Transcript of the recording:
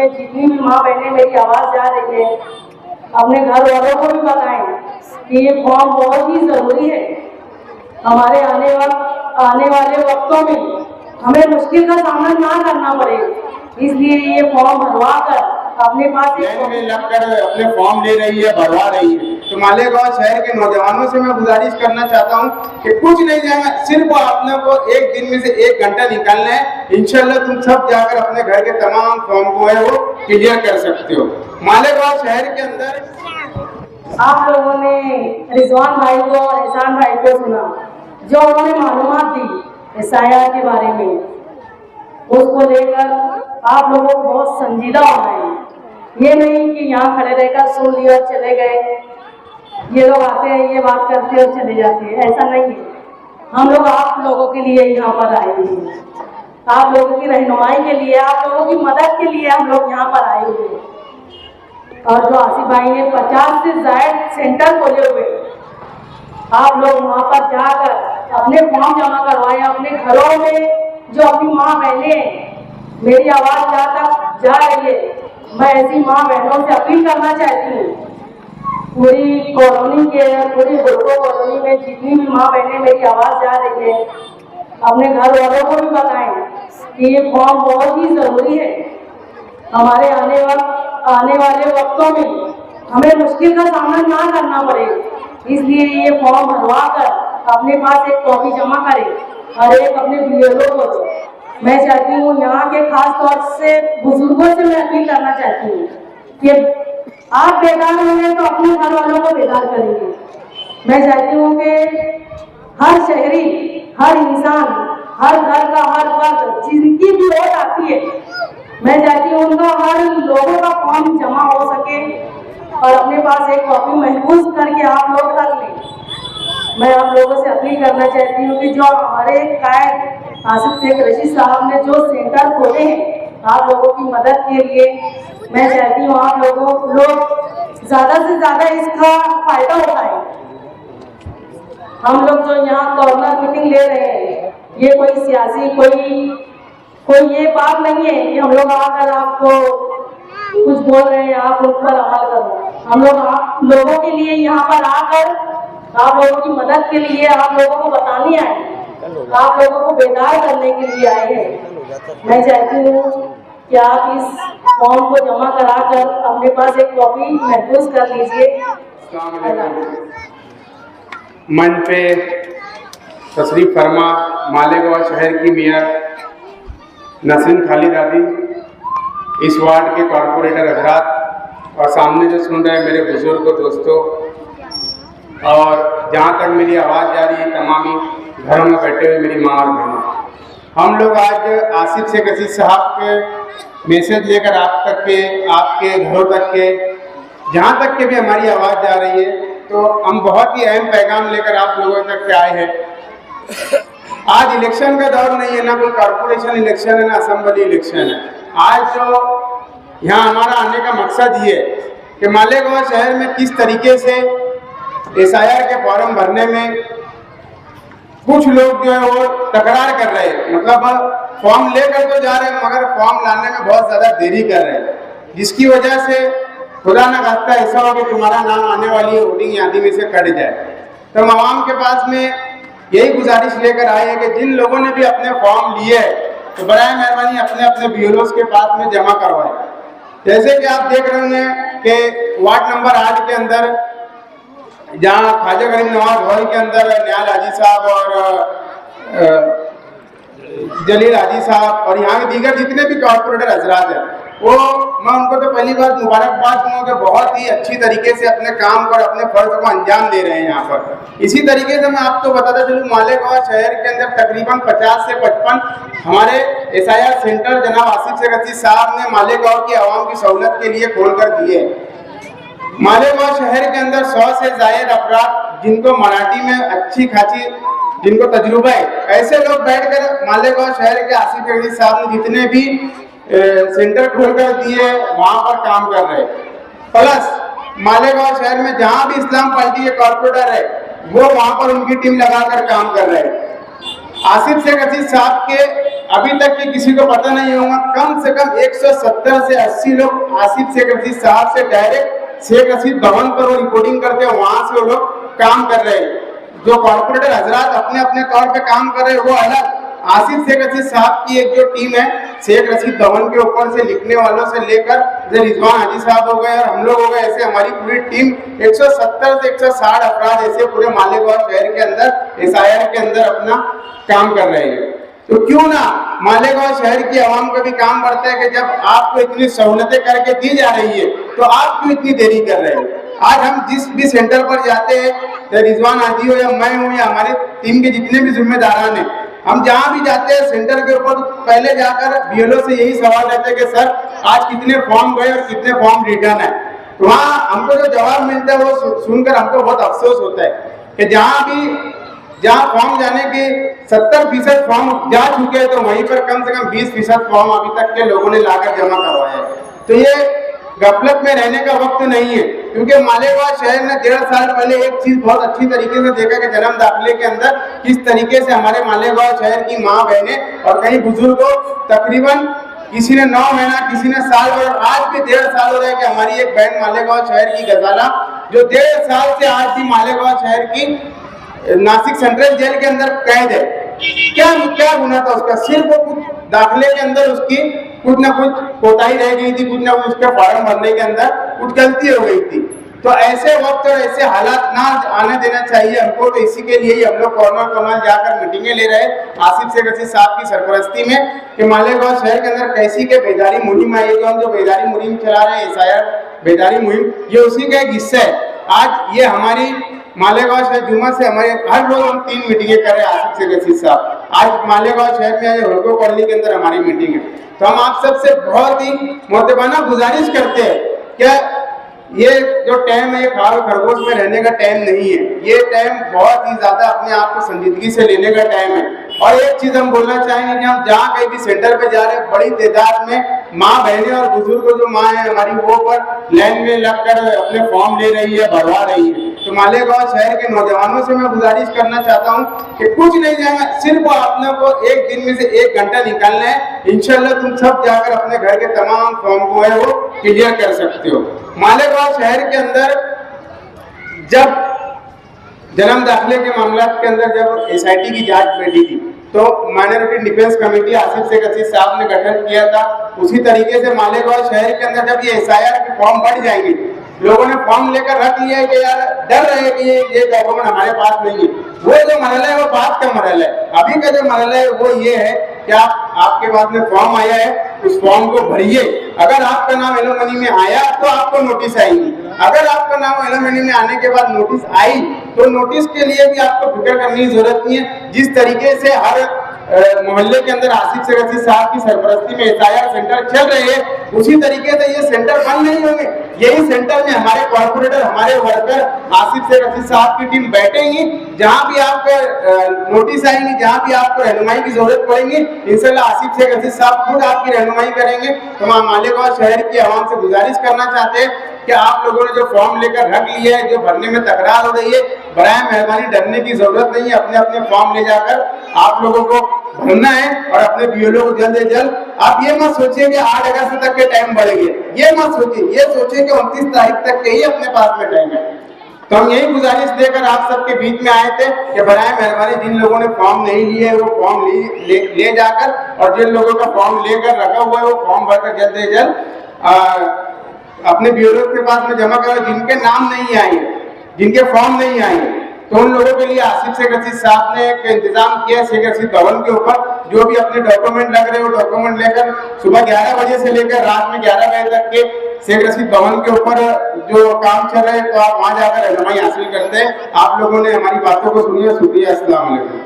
में जितनी भी माँ बहनें मेरी आवाज़ जा रही है, अपने घर वालों को भी बताएं कि ये फॉर्म बहुत ही ज़रूरी है। हमारे आने वाले वक्तों में हमें मुश्किल का सामना ना करना पड़े, इसलिए ये फॉर्म भरवा कर अपने पास लाइन में लगकर अपने फॉर्म ले रही है, भरवा रही है। तो मालेगांव शहर के नौजवानों से मैं गुजारिश करना चाहता हूँ कि कुछ नहीं जाएगा, सिर्फ आपने को एक दिन में से 1 घंटा निकालना है। इंशाल्लाह तुम सब जाकर अपने घर के तमाम फॉर्म को है वो क्लियर कर सकते हो। मालेगांव शहर के अंदर आप लोगों ने रिजवान भाई को और एहसान भाई को सुना, जो उन्होंने मालूमात दी SIR के बारे में, उसको लेकर आप लोगों को बहुत संजीदा होना है। ये नहीं कि यहाँ खड़े रहकर सुन लिया और चले गए, ये लोग आते हैं, ये बात करते हैं और चले जाते हैं, ऐसा नहीं है। हम लोग आप लोगों के लिए यहाँ पर आए हुए हैं, आप लोगों की रहनुमाई के लिए, आप लोगों की मदद के लिए हम लोग यहाँ पर आए हुए हैं। और जो आसिफ भाई ने 50 से ज़ायद सेंटर खोले हुए, आप लोग वहाँ पर जाकर अपने फॉर्म जमा करवाएं। अपने घरों में जो अपनी माँ बहनें, मेरी आवाज़ जहाँ तक जा रही है, मैं ऐसी माँ बहनों से अपील करना चाहती हूँ, पूरी कॉलोनी के, पूरी बुर्को कॉलोनी में जितनी भी माँ बहनें मेरी आवाज़ जा रही है, अपने घर वालों को भी बताएं कि ये फॉर्म बहुत ही ज़रूरी है। हमारे आने वाले वक्तों में हमें मुश्किल का सामना ना करना पड़े, इसलिए ये फॉर्म भरवा कर अपने पास एक कॉपी जमा करें और एक अपने BLO को दो। मैं चाहती हूँ, यहाँ के खास तौर से बुजुर्गों से मैं अपील करना चाहती हूँ कि आप बेदार होंगे तो अपने घर वालों को बेदार करेंगे। मैं चाहती हूँ कि हर शहरी, हर इंसान, हर घर का हर वर्ग जिनकी भी वोट आती है, मैं चाहती हूँ उनका हर लोगों का फॉर्म जमा हो सके और अपने पास एक कॉपी महफूज करके आप लोग रख लें। मैं आप लोगों से अपील करना चाहती हूँ कि जो हमारे कायद आसिफ शेख रशीद साहब ने जो सेंटर खोले हैं आप लोगों की मदद के लिए, मैं चाहती हूँ आप लोग ज़्यादा से ज़्यादा इसका फायदा उठाएं। हम लोग जो यहाँ कॉर्नर मीटिंग ले रहे हैं, ये कोई सियासी कोई ये बात नहीं है कि हम लोग आकर आपको कुछ बोल रहे हैं, आप उन पर अमल करो। हम लोग आप लोगों के लिए यहाँ पर आकर, आप लोगों की मदद के लिए, आप लोगों को बताने आए, आप लोगों को बेदार करने के लिए आए हैं। मैं चाहती हूँ कि आप इस फॉर्म को जमा कराकर अपने पास एक कॉपी महफूज कर लीजिए। मंच पे तशरीफ फरमा मालेगांव शहर की मेयर नसरीन खालिद आदि, इस वार्ड के कॉरपोरेटर हजरात और सामने जो सुन रहे हैं मेरे बुजुर्ग दोस्तों, और जहाँ तक मेरी आवाज़ जा रही है तमामी घरों में बैठे हुए मेरी माँ और बहनों, हम लोग आज आसिफ शेख रशीद साहब के मैसेज लेकर आप तक के, आपके घरों तक के, जहाँ तक के भी हमारी आवाज़ जा रही है, तो हम बहुत ही अहम पैगाम लेकर आप लोगों तक के आए हैं। आज इलेक्शन का दौर नहीं है, ना कोई कॉर्पोरेशन इलेक्शन है, ना असेंबली इलेक्शन है। आज जो यहाँ हमारा आने का मकसद ये है कि मालेगांव शहर में किस तरीके से SIR के फॉर्म भरने में कुछ लोग जो है वो तकरार कर रहे हैं, मतलब फॉर्म लेकर तो जा रहे हैं मगर फॉर्म लाने में बहुत ज़्यादा देरी कर रहे हैं, जिसकी वजह से खुदा न खास्ता ऐसा हो कि तुम्हारा नाम आने वाली वोटिंग यादी में से कट जाए। तो हम आवाम के पास में यही गुजारिश लेकर आए हैं कि जिन लोगों ने भी अपने फॉर्म लिए तो बराए मेहरबानी अपने अपने BLOs के पास में जमा करवाएं। जैसे कि आप देख रहे हैं कि वार्ड नंबर 8 के अंदर, जहाँ ख्वाजा गरीब नवाज हॉल के अंदर न्याल हाजी साहब और जलील हाजी साहब और यहाँ के दीगर जितने भी कॉर्पोरेटर हजरात हैं, वो मैं उनको तो पहली बार मुबारकबाद दूंगा कि बहुत ही अच्छी तरीके से अपने काम को और अपने फर्ज को अंजाम दे रहे हैं यहाँ पर। इसी तरीके से मैं आपको बताता चलूँ, मालेगांव शहर के अंदर तकरीबन 50 से 55 हमारे SIR सेंटर जनाब आसिफ शेख रशीद साहब ने मालेगांव की आवाम की सहूलत के लिए खोल कर दिए। मालेगांव शहर के अंदर 100 से ज़ायद अफराद जिनको मराठी में अच्छी खासी जिनको तजुर्बा है, ऐसे लोग बैठकर मालेगांव शहर के आसिफ शेख रशीद साहब ने जितने भी सेंटर खोल कर दिए वहाँ पर काम कर रहे। प्लस मालेगांव शहर में जहाँ भी इस्लाम पार्टी के कॉर्पोरेटर है वो वहाँ पर उनकी टीम लगाकर काम कर रहे हैं। आसिफ शेख रशीद साहब के अभी तक के किसी को पता नहीं होगा, कम से कम 170 से 80 लोग आसिफ शेख रशीद साहब से डायरेक्ट शेख रशीद भवन पर वो रिपोर्टिंग करते हैं, वहां से वो लोग काम कर रहे हैं। जो कॉर्पोरेटर हजरात अपने अपने तौर पे काम कर रहे हैं वो अलग, आसिफ शेख रशीद साहब की एक जो टीम है शेख रशीद भवन के ऊपर से लिखने वालों से लेकर रिजवान हाजी साहब हो गए और हम लोग हो गए, ऐसे हमारी पूरी टीम 170 से 160 अफराद ऐसे पूरे मालेगांव शहर के अंदर SIR के अंदर अपना काम कर रहे हैं। तो क्यों ना मालेगांव शहर की आवाम को भी काम बढ़ता है कि जब आपको इतनी सहूलतें करके दी जा रही है तो आप क्यों इतनी देरी कर रहे हैं। आज हम जिस भी सेंटर पर जाते हैं, रिजवान हाजी हो या मैं हूँ या हमारे टीम के जितने भी जिम्मेदारान हैं, हम जहाँ भी जाते हैं सेंटर के ऊपर पहले जाकर BLO से यही सवाल रहता है कि सर आज कितने फॉर्म गए और कितने फॉर्म रिटर्न है। तो वहाँ हमको जो जवाब मिलता है वो सुनकर हमको बहुत अफसोस होता है कि जहाँ फॉर्म जाने के 70% फॉर्म जा चुके हैं तो वहीं पर कम से कम 20% फॉर्म अभी तक के लोगों ने लाकर जमा करवाया है। तो ये गफलत में रहने का वक्त नहीं है, क्योंकि मालेगांव शहर ने 1.5 साल पहले एक चीज बहुत अच्छी तरीके से देखा कि जन्म दाखिले के अंदर किस तरीके से हमारे मालेगांव शहर की माँ बहनें और कई बुजुर्गों तकरीबन किसी ने 9 महीना किसी ने साल और आज भी 1.5 साल हो रहा है कि हमारी एक बहन मालेगांव शहर की गजाला जो 1.5 साल से आज भी मालेगांव शहर की नासिक सेंट्रल जेल के अंदर कैद है। क्या गुना था उसका, सिर्फ कुछ दाखिले के अंदर उसकी कुछ ना कुछ कोताही रह गई थी, कुछ ना कुछ उसके फॉर्म भरने के अंदर कुछ गलती हो गई थी। तो ऐसे वक्त और ऐसे हालात ना आने देना चाहिए हमको। तो इसी के लिए ही हम लोग कॉर्नर जाकर मीटिंगें ले रहे हैं आसिफ शेख रशीद साहब की सरपरस्ती में कि मालेगांव शहर के अंदर कैसी के बेदारी मुहिम आई है। जो हम जो बेदारी मुहिम चला रहे हैं SIR बेदारी मुहिम, ये उसी का एक हिस्सा है। आज ये हमारी मालेगांव शहर जुम्मा से हमारे हर रोज हम 3 मीटिंगें कर रहे हैं आसिफ शेख रशीद साहब। आज मालेगांव शहर में आज होल्को कॉलोनी के अंदर हमारी मीटिंग है। तो हम आप सबसे बहुत ही मोहतबाना गुजारिश करते हैं कि ये जो टाइम है ये खाल खरगोश में रहने का टाइम नहीं है, ये टाइम बहुत ही ज्यादा अपने आप को संजीदगी से लेने का टाइम है। और एक चीज हम बोलना चाहेंगे कि हम जहाँ कहीं भी सेंटर पे जा रहे हैं, बड़ी तादाद में माँ बहनें और बुजुर्ग जो माँ है हमारी वो पर लाइन में लगकर अपने फॉर्म ले रही है, भरवा रही है। तो मालेगांव शहर के नौजवानों से मैं गुजारिश करना चाहता हूँ कि कुछ नहीं जाएगा, सिर्फ अपने को एक दिन में से 1 घंटा निकालना है। इंशाल्लाह तुम सब जाकर अपने घर के तमाम फॉर्म को है वो क्लियर कर सकते हो। मालेगांव शहर के अंदर जब जन्म दाखिले के मामला के अंदर जब SIT की जांच बैठी थी तो minority defence committee Asif Sheikh Rashid साहब ने गठन किया था। उसी तरीके से मालेगांव शहर के अंदर जब ये SIR के फॉर्म बढ़ जाएंगे, लोगों ने फॉर्म लेकर रख लिया है कि यार डर रहे कि ये डॉक्यूमेंट हमारे पास नहीं है। वो जो मरहला है वो बात का मरहला है। अभी का जो मरहला है वो ये है कि आपके पास में फॉर्म आया है, उस फॉर्म को भरिए। अगर आपका नाम एलोमनी में आया तो आपको नोटिस आएगी, अगर आपका नाम एलोमनी में आने के बाद नोटिस आई तो नोटिस के लिए भी आपको फिक्र करने की जरूरत नहीं है। जिस तरीके से हर मोहल्ले के अंदर आसिफ शेख रशीद साहब की सरपरस्ती में SIR सेंटर चल रहे हैं, उसी तरीके से ये सेंटर बंद नहीं होंगे। यही सेंटर में हमारे कॉर्पोरेटर, हमारे वर्कर, आसिफ शेख रशीद साहब की टीम बैठेंगी। जहां भी आपको नोटिस आएंगे, जहां भी आपको रहनुमाई की जरूरत पड़ेगी, इंशाल्लाह आसिफ शेख रशीद साहब खुद आपकी रहनुमाई करेंगे। तो हम मालेगांव शहर की आवाम से गुजारिश करना चाहते हैं कि आप लोगों ने जो फॉर्म लेकर रख लिए है, जो भरने में तकरार हो रही है, बराए मेहरबानी डरने की जरूरत नहीं है। अपने अपने फॉर्म ले जाकर आप लोगों को भरना है और अपने BLO को जल्द से जल्द। आप ये मत सोचिए कि 8 अगस्त तक के टाइम बढ़ गए, ये मत सोचिए, ये सोचिए कि 29 तारीख तक के ही अपने पास में टाइम है। तो हम यही गुजारिश देकर आप सबके बीच में आए थे कि बराए मेहरबानी जिन लोगों ने फॉर्म नहीं लिए वो फॉर्म ले जाकर, और जिन लोगों का फॉर्म लेकर रखा हुआ है वो फॉर्म भरकर जल्द से जल्द अपने BLO के पास में जमा करो। जिनके नाम नहीं आए, जिनके फॉर्म नहीं आए, तो उन लोगों के लिए आसिफ शेख रशीद साहब ने एक इंतजाम किया शेख रशीद भवन के ऊपर। जो भी अपने डॉक्यूमेंट लग रहे हो डॉक्यूमेंट लेकर सुबह 11 बजे से लेकर रात में 11 बजे तक के शेख रशीद भवन के ऊपर जो काम चल रहा है, तो आप वहां जाकर रहनुमाई हासिल करते हैं। आप लोगों ने हमारी बातों को सुनी है। शुक्रिया, अस्सलाम वालेकुम।